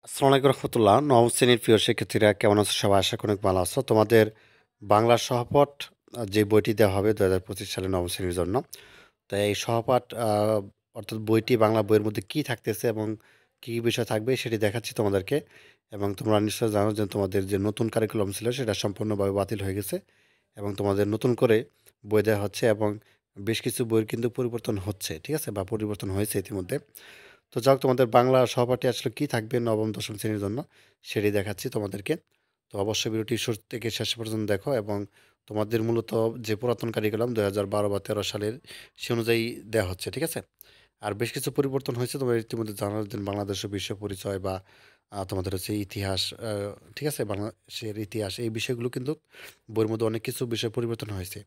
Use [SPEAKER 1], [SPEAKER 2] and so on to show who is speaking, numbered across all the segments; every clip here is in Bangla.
[SPEAKER 1] আসসালামু আলাইকুম রহমতুল্লাহ। নবম শ্রেণীর প্রিয় শিক্ষার্থীরা কেমন আছো? সবাই আশা করি অনেক ভালো আছো। তোমাদের বাংলা সহপাঠ যে বইটি দেওয়া হবে ২০২৫ সালে নবম শ্রেণীর জন্য। তো এই সহপাঠ অর্থাৎ বইটি বাংলা বইয়ের মধ্যে কী থাকতেছে এবং কী, কী বিষয় থাকবে সেটি দেখাচ্ছি তোমাদেরকে। এবং তোমরা নিশ্চয়ই জানো যে তোমাদের যে নতুন কারিকুলাম ছিল সেটা সম্পূর্ণভাবে বাতিল হয়ে গেছে এবং তোমাদের নতুন করে বই দেওয়া হচ্ছে এবং বেশ কিছু বইয়ের কিন্তু পরিবর্তন হচ্ছে, ঠিক আছে? বা পরিবর্তন হয়েছে ইতিমধ্যে। তো যাক, তোমাদের বাংলা সহপাঠী আসলে কী থাকবে নবম দশম শ্রেণীর জন্য সেটি দেখাচ্ছি তোমাদেরকে। তো অবশ্যই ভিডিওটি শুরু থেকে শেষ পর্যন্ত দেখো এবং তোমাদের মূলত যে পুরাতন কারিকুলাম ২০১২ বা ১৩ সালের সে অনুযায়ী দেওয়া হচ্ছে, ঠিক আছে? আর বেশ কিছু পরিবর্তন হয়েছে, তোমরা ইতিমধ্যে জানার জন্য বাংলাদেশের বিশ্ব পরিচয় বা তোমাদের হচ্ছে ইতিহাস, ঠিক আছে? বাংলাদেশের ইতিহাস এই বিষয়গুলো কিন্তু বইয়ের মধ্যে অনেক কিছু বিষয় পরিবর্তন হয়েছে।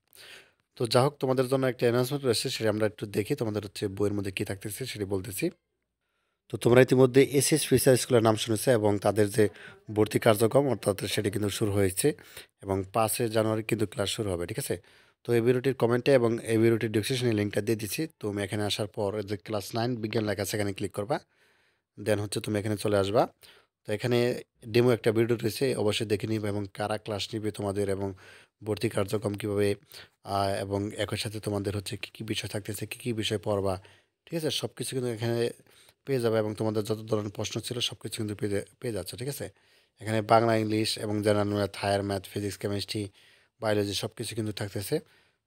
[SPEAKER 1] তো যা হোক, তোমাদের জন্য একটা অ্যানাউন্সমেন্ট রয়েছে, সেটা আমরা একটু দেখি তোমাদের হচ্ছে বইয়ের মধ্যে কী থাকতেছে সেটি বলতেছি। তো তোমরা ইতিমধ্যে এসএস ফিচার স্কুলের নাম শুনেছে এবং তাদের যে ভর্তি কার্যক্রম অর্থাৎ সেটি কিন্তু শুরু হয়েছে এবং ৫ জানুয়ারি কিন্তু ক্লাস শুরু হবে, ঠিক আছে? তো এই ভিডিওটির কমেন্টে এবং এই ভিডিওটির ডিসক্রিপশনে লিঙ্কটা দিয়ে দিচ্ছি। তুমি এখানে আসার পর যে ক্লাস 9 বিজ্ঞান লেখা আছে এখানে ক্লিক করবা। দেন হচ্ছে তুমি এখানে চলে আসবা। তো এখানে ডেমো একটা ভিডিও রয়েছে, অবশ্যই দেখে নিবে এবং কারা ক্লাস নিবে তোমাদের এবং ভর্তি কার্যক্রম কীভাবে, এবং একই সাথে তোমাদের হচ্ছে কী, কী বিষয় থাকতেছে, কী, কী বিষয় পড়বা, ঠিক আছে? সব কিছু কিন্তু এখানে পেয়ে যাবে এবং তোমাদের যত ধরনের প্রশ্ন ছিল সব কিছু কিন্তু পেয়ে যাচ্ছে, ঠিক আছে? এখানে বাংলা, ইংলিশ এবং general math, higher math, physics, chemistry, biology সব কিছু কিন্তু থাকতেছে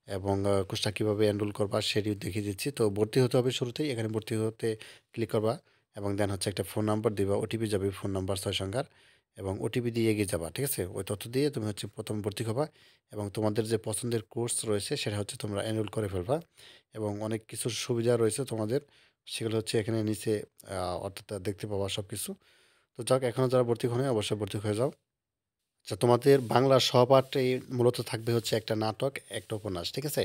[SPEAKER 1] এবং কোর্সটা কীভাবে এনরোল করবা সেটিও দেখিয়ে দিচ্ছি। তো ভর্তি হতে হবে শুরুতেই, এখানে ভর্তি হতে ক্লিক করবা এবং দেন হচ্ছে একটা ফোন নাম্বার দিবা, ওটিপি যাবে, ফোন নাম্বার ৬ সংখ্যার এবং ওটিপি দিয়ে এগিয়ে যাবা, ঠিক আছে? ওই তথ্য দিয়ে তুমি হচ্ছে প্রথম ভর্তি হবা এবং তোমাদের যে পছন্দের কোর্স রয়েছে সেটা হচ্ছে তোমরা এনরোল করে ফেলবা এবং অনেক কিছু সুবিধা রয়েছে তোমাদের, সেগুলো হচ্ছে এখানে নিচে অর্থাৎ দেখতে পাবা সব কিছু। তো যাক, এখনও যারা ভর্তি হয়নি অবশ্যই ভর্তি হয়ে যাও। আচ্ছা, তোমাদের বাংলা সহপাঠে মূলত থাকবে হচ্ছে একটা নাটক, একটা উপন্যাস, ঠিক আছে?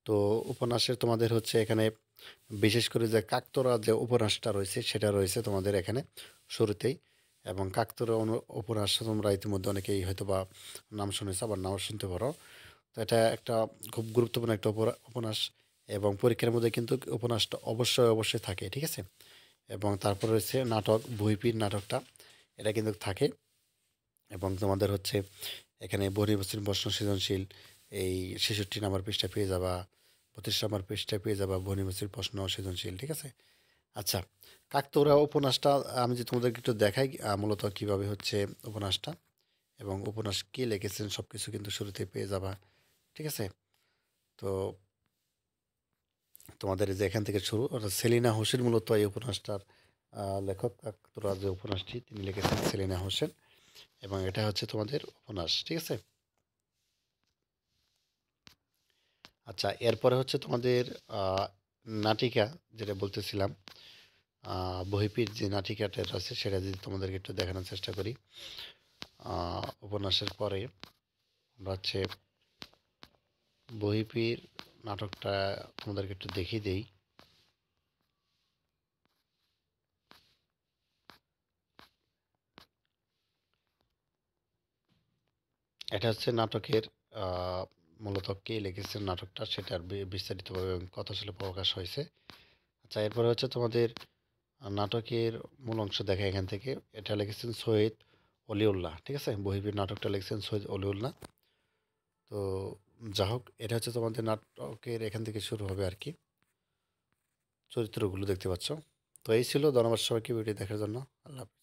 [SPEAKER 1] তো উপন্যাসের তোমাদের হচ্ছে এখানে বিশেষ করে যে কাকতরা যে উপন্যাসটা রয়েছে সেটা রয়েছে তোমাদের এখানে শুরুতেই এবং কাকতরা উপন্যাস তোমরা ইতিমধ্যে অনেকেই হয়তো বা নাম শুনেছো, আবার নাও শুনতে পারো। তো এটা একটা খুব গুরুত্বপূর্ণ একটা উপন্যাস এবং পরীক্ষার মধ্যে কিন্তু উপন্যাসটা অবশ্যই অবশ্যই থাকে, ঠিক আছে? এবং তারপর রয়েছে নাটক, বইপির নাটকটা, এটা কিন্তু থাকে এবং তোমাদের হচ্ছে এখানে বহির্বাচন প্রশ্ন সৃজনশীল এই ৬৬ নম্বর পৃষ্ঠায় পেয়ে যাবা, ৩২ নম্বর পৃষ্ঠায় পেয়ে যাবা বহির্বাচন প্রশ্ন সৃজনশীল, ঠিক আছে? আচ্ছা, কাকতরা উপন্যাসটা আমি যে তোমাদেরকে একটু দেখাই মূলত কীভাবে হচ্ছে উপন্যাসটা এবং উপন্যাস কে লিখেছেন সব কিছু কিন্তু শুরুতে পেয়ে যাবা, ঠিক আছে? তো তোমাদের এই যে এখান থেকে শুরু, অর্থাৎ সেলিনা হোসেন মূলত এই উপন্যাসটার লেখক। কাকতরা যে উপন্যাসটি তিনি লিখেছেন সেলিনা হোসেন এবং এটা হচ্ছে তোমাদের উপন্যাস, ঠিক আছে? আচ্ছা, এরপরে হচ্ছে তোমাদের আহ, নাটিকা, যেটা বলতেছিলাম, বহিপির যে নাটিকাটা আছে সেটা যদি তোমাদেরকে একটু দেখানোর চেষ্টা করি। উপন্যাসের পরে আমরা হচ্ছে বহিপির নাটকটা তোমাদেরকে একটু দেখিয়ে দেই। এটা হচ্ছে নাটকের আহ, মূলত কে লিখেছেন নাটকটা সেটার বিস্তারিতভাবে এবং কত সালে প্রকাশ হয়েছে। আচ্ছা, এরপরে হচ্ছে তোমাদের নাটকের মূল অংশ দেখা এখান থেকে। এটা লিখেছেন সৈয়দ অলিউল্লাহ, ঠিক আছে? বহিবীর নাটকটা লিখেছেন সৈয়দ অলিউল্লাহ। তো যা হোক, এটা হচ্ছে তোমাদের নাটকের এখান থেকে শুরু হবে আর কি, চরিত্রগুলো দেখতে পাচ্ছ। তো এই ছিল। ধন্যবাদ সবাইকে ভিডিও দেখার জন্য। আল্লাহ হাফেজ।